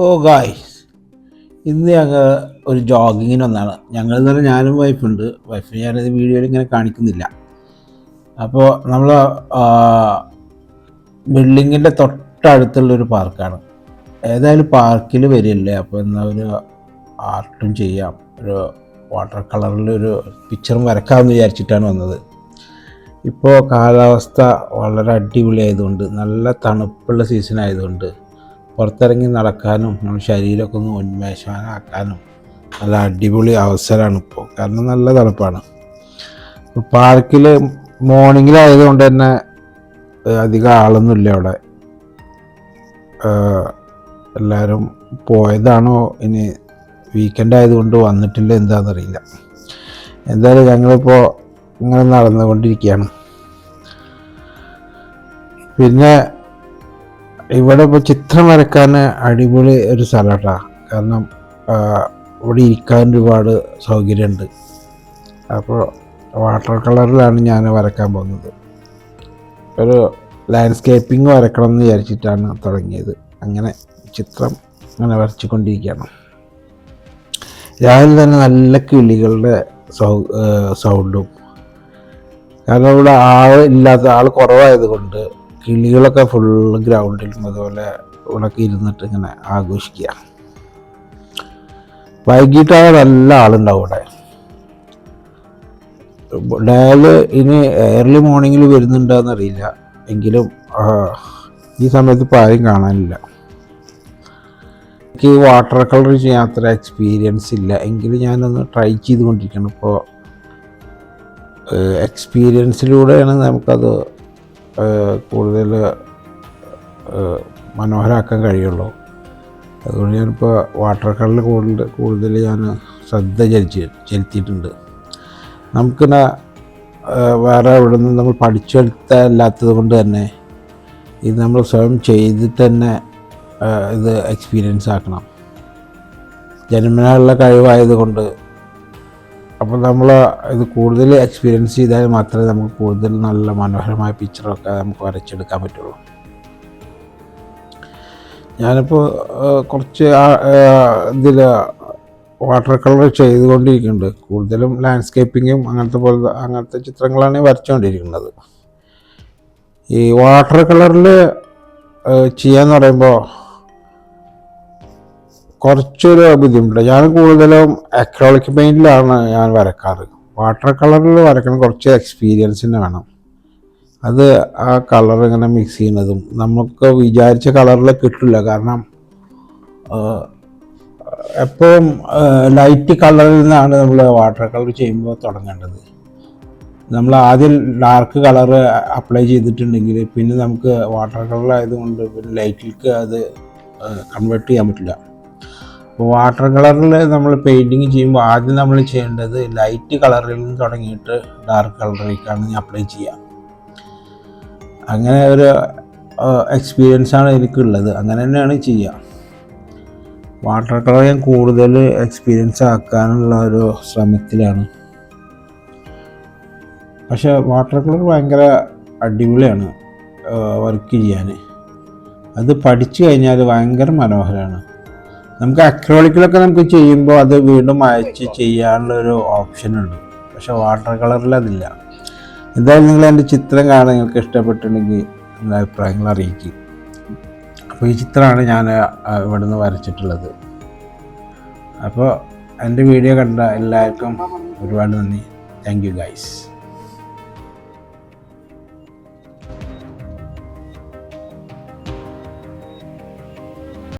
ഓ guys, ഇന്ന് ഞങ്ങൾ ഒരു ജോഗിങ്ങിന് വന്നാണ്. ഞങ്ങൾ തന്നെ ഞാനും വൈഫുണ്ട്. വൈഫിന് ഞാനത് വീഡിയോയിൽ ഇങ്ങനെ കാണിക്കുന്നില്ല. അപ്പോൾ നമ്മൾ ബിൽഡിങ്ങിൻ്റെ തൊട്ടടുത്തുള്ളൊരു പാർക്കാണ്. ഏതായാലും പാർക്കിൽ വരില്ലേ, അപ്പോൾ എന്നാൽ ഒരു ആർട്ടും ചെയ്യാം, ഒരു വാട്ടർ കളറിലൊരു പിക്ചറും വരക്കാമെന്ന് വിചാരിച്ചിട്ടാണ് വന്നത്. ഇപ്പോൾ കാലാവസ്ഥ വളരെ അടിപൊളിയായതുകൊണ്ട്, നല്ല തണുപ്പുള്ള സീസൺ ആയതുകൊണ്ട് പുറത്തിറങ്ങി നടക്കാനും നമ്മുടെ ശരീരമൊക്കെ ഒന്ന് ഉന്മേഷവാനാക്കാനും നല്ല അടിപൊളി അവസരമാണ് ഇപ്പോൾ. കാരണം നല്ല തണുപ്പാണ്. പാർക്കിൽ മോർണിംഗിലായതുകൊണ്ട് തന്നെ അധികം ആളൊന്നുമില്ല അവിടെ. എല്ലാവരും പോയതാണോ ഇനി വീക്കെൻഡ് ആയതുകൊണ്ട് വന്നിട്ടില്ല എന്താണെന്നറിയില്ല. എന്തായാലും ഞങ്ങളിപ്പോൾ ഇങ്ങനെ നടന്നുകൊണ്ടിരിക്കുകയാണ്. പിന്നെ ഇവിടെ ഇപ്പോൾ ചിത്രം വരയ്ക്കാൻ അടിപൊളി ഒരു സ്ഥലമാണ്. കാരണം ഇവിടെ ഇരിക്കാൻ ഒരുപാട് സൗകര്യമുണ്ട്. അപ്പോൾ വാട്ടർ കളറിലാണ് ഞാൻ വരയ്ക്കാൻ പോകുന്നത്. ഒരു ലാൻഡ്സ്കേപ്പിംഗ് വരക്കണം എന്ന് വിചാരിച്ചിട്ടാണ് തുടങ്ങിയത്. അങ്ങനെ ചിത്രം അങ്ങനെ വരച്ചുകൊണ്ടിരിക്കുകയാണ്. രാവിലെ തന്നെ നല്ല കിളികളുടെ സൗണ്ടും, കാരണം ഇവിടെ ആൾ കുറവായത് കൊണ്ട് കിളികളൊക്കെ ഫുള്ള് ഗ്രൗണ്ടിലും അതുപോലെ ഇവിടെയൊക്കെ ഇരുന്നിട്ട് ഇങ്ങനെ ആഘോഷിക്കുക. വൈകിട്ടായ നല്ല ആളുണ്ടാവും ഇവിടെ. ഡയല് ഇനി ഏർലി മോർണിംഗിൽ വരുന്നുണ്ടോയെന്നറിയില്ല, എങ്കിലും ഈ സമയത്ത് ഇപ്പോൾ ആരും കാണാനില്ല. എനിക്ക് വാട്ടർ കളർ ചെയ്യാൻ അത്ര എക്സ്പീരിയൻസ് ഇല്ല, എങ്കിലും ഞാനൊന്ന് ട്രൈ ചെയ്തുകൊണ്ടിരിക്കണം. ഇപ്പോൾ എക്സ്പീരിയൻസിലൂടെയാണ് നമുക്കത് കൂടുതൽ മനോഹരമാക്കാൻ കഴിയുള്ളൂ. അതുകൊണ്ട് ഞാനിപ്പോൾ വാട്ടർ കളറിൽ കൂടുതൽ ഞാൻ ശ്രദ്ധ ചെലുത്തിയിട്ടുണ്ട്. നമുക്കിങ്ങനെ വേറെ ഇവിടെ നിന്ന് നമ്മൾ പഠിച്ചെടുത്തല്ലാത്തത് കൊണ്ട് തന്നെ ഇത് നമ്മൾ സ്വയം ചെയ്തിട്ട് തന്നെ ഇത് എക്സ്പീരിയൻസ് ആക്കണം. ജന്മനായുള്ള കഴിവായതുകൊണ്ട് അപ്പോൾ നമ്മൾ ഇത് കൂടുതൽ എക്സ്പീരിയൻസ് ചെയ്താൽ മാത്രമേ നമുക്ക് കൂടുതൽ നല്ല മനോഹരമായ പിക്ചറൊക്കെ നമുക്ക് വരച്ചെടുക്കാൻ പറ്റുള്ളൂ. ഞാനിപ്പോൾ കുറച്ച് ഇതിൽ വാട്ടർ കളർ ചെയ്തുകൊണ്ടിരിക്കുന്നുണ്ട്. കൂടുതലും ലാൻഡ്സ്കേപ്പിങ്ങും അങ്ങനത്തെ ചിത്രങ്ങളാണ് വരച്ചുകൊണ്ടിരിക്കുന്നത്. ഈ വാട്ടർ കളറിൽ ചെയ്യാന്ന് പറയുമ്പോൾ കുറച്ചൊരു ബുദ്ധിമുട്ട്. ഞാൻ കൂടുതലും അക്രോളിക് പെയിൻറ്റിലാണ് ഞാൻ വരക്കാറ്. വാട്ടർ കളറിൽ വരക്കണം കുറച്ച് എക്സ്പീരിയൻസ് തന്നെ വേണം. അത് ആ കളർ ഇങ്ങനെ മിക്സ് ചെയ്യുന്നതും നമുക്ക് വിചാരിച്ച കളറിൽ കിട്ടില്ല. കാരണം എപ്പോഴും ലൈറ്റ് കളറിൽ നിന്നാണ് നമ്മൾ വാട്ടർ കളർ ചെയ്യുമ്പോൾ തുടങ്ങേണ്ടത്. നമ്മൾ ആദ്യം ഡാർക്ക് കളർ അപ്ലൈ ചെയ്തിട്ടുണ്ടെങ്കിൽ പിന്നെ നമുക്ക് വാട്ടർ കളർ ആയതുകൊണ്ട് പിന്നെ ലൈറ്റിലേക്ക് അത് കൺവേർട്ട് ചെയ്യാൻ പറ്റില്ല. അപ്പോൾ വാട്ടർ കളറിൽ നമ്മൾ പെയിൻറ്റിങ് ചെയ്യുമ്പോൾ ആദ്യം നമ്മൾ ചെയ്യേണ്ടത് ലൈറ്റ് കളറിൽ നിന്ന് തുടങ്ങിയിട്ട് ഡാർക്ക് കളറിലേക്കാണ് അപ്ലൈ ചെയ്യുക. അങ്ങനെ ഒരു എക്സ്പീരിയൻസാണ് എനിക്കുള്ളത്. അങ്ങനെ തന്നെയാണ് ചെയ്യുക. വാട്ടർ കളർ ഞാൻ കൂടുതൽ എക്സ്പീരിയൻസ് ആക്കാനുള്ള ഒരു ശ്രമത്തിലാണ്. പക്ഷേ വാട്ടർ കളർ ഭയങ്കര അടിപൊളിയാണ് വർക്ക് ചെയ്യാൻ. അത് പഠിച്ചു കഴിഞ്ഞാൽ ഭയങ്കര മനോഹരമാണ്. നമുക്ക് അക്രോളിക്കിലൊക്കെ നമുക്ക് ചെയ്യുമ്പോൾ അത് വീണ്ടും അയച്ച് ചെയ്യാനുള്ളൊരു ഓപ്ഷനുണ്ട്. പക്ഷേ വാട്ടർ കളറിൽ അതില്ല. എന്തായാലും നിങ്ങൾ എൻ്റെ ചിത്രം കാണാൻ നിങ്ങൾക്ക് ഇഷ്ടപ്പെട്ടിട്ടുണ്ടെങ്കിൽ നിങ്ങളുടെ അഭിപ്രായങ്ങൾ അറിയിക്കും. അപ്പോൾ ഈ ചിത്രമാണ് ഞാൻ ഇവിടെ നിന്ന് വരച്ചിട്ടുള്ളത്. അപ്പോൾ എൻ്റെ വീഡിയോ കണ്ട എല്ലാവർക്കും ഒരുപാട് നന്ദി. Thank you guys.